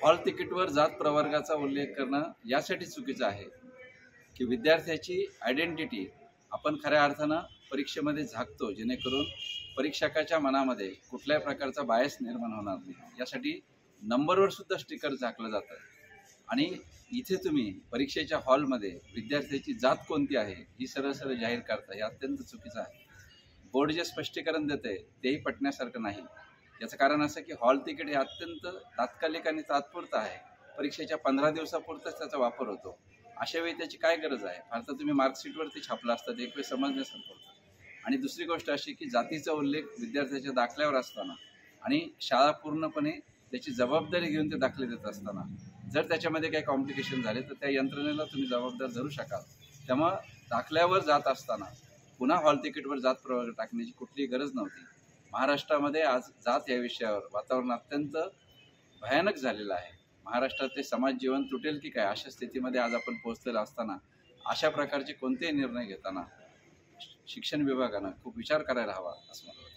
Hall तिकीटवर जात प्रवर्गाचा उल्लेख करणं यासाठी चुकीचं आहे की विद्यार्थ्याची आयडेंटिटी आपण खऱ्या अर्थानं परीक्षेमध्ये झाकतो, जेणेकरून परीक्षकाच्या मनामध्ये कुठल्याही प्रकारचा बायस निर्माण होणार नाही, यासाठी नंबरवर सुद्धा स्टिकर झाकलं जातं। आणि इथे तुम्ही परीक्षेच्या हॉलमध्ये विद्यार्थ्याची जात कोणती आहे ही सरळ सरळ जाहीर करता, हे अत्यंत चुकीचं आहे। बोर्ड जे स्पष्टीकरण देते तेही पटण्यासारखं नाही। याचं कारण असं की हॉल तिकीट हे अत्यंत तात्कालिक आणि तात्पुरतं आहे, परीक्षेच्या 15 दिवसापुरताच त्याचा वापर होतो। अशा वेळी त्याची काय गरज आहे? फार तर तुम्ही मार्कशीटवरती छापलं असतं, एक वेळ समजण्यासारखं होतं। आणि दुसरी गोष्ट अशी की जातीचा उल्लेख विद्यार्थ्याच्या दाखल्यावर असताना आणि शाळा पूर्णपणे त्याची जबाबदारी घेऊन ते दाखले देत असताना जर त्याच्यामध्ये काही कॉम्प्लिकेशन झाले तर त्या यंत्रणेला तुम्ही जबाबदार धरू शकाल। त्यामुळे दाखल्यावर जात असताना पुन्हा हॉल तिकीटवर जात प्रवर्ग टाकण्याची कुठलीही गरज नव्हती। महाराष्ट्रामध्ये आज जात या विषयावर वातावरण अत्यंत भयानक झालेलं आहे। महाराष्ट्रातले समाज जीवन तुटेल की काय अशा स्थितीमध्ये आज आपण पोहोचलेलो असताना अशा प्रकारचे कोणतेही निर्णय घेताना शिक्षण विभागानं खूप विचार करायला हवा असं मला वाटतं।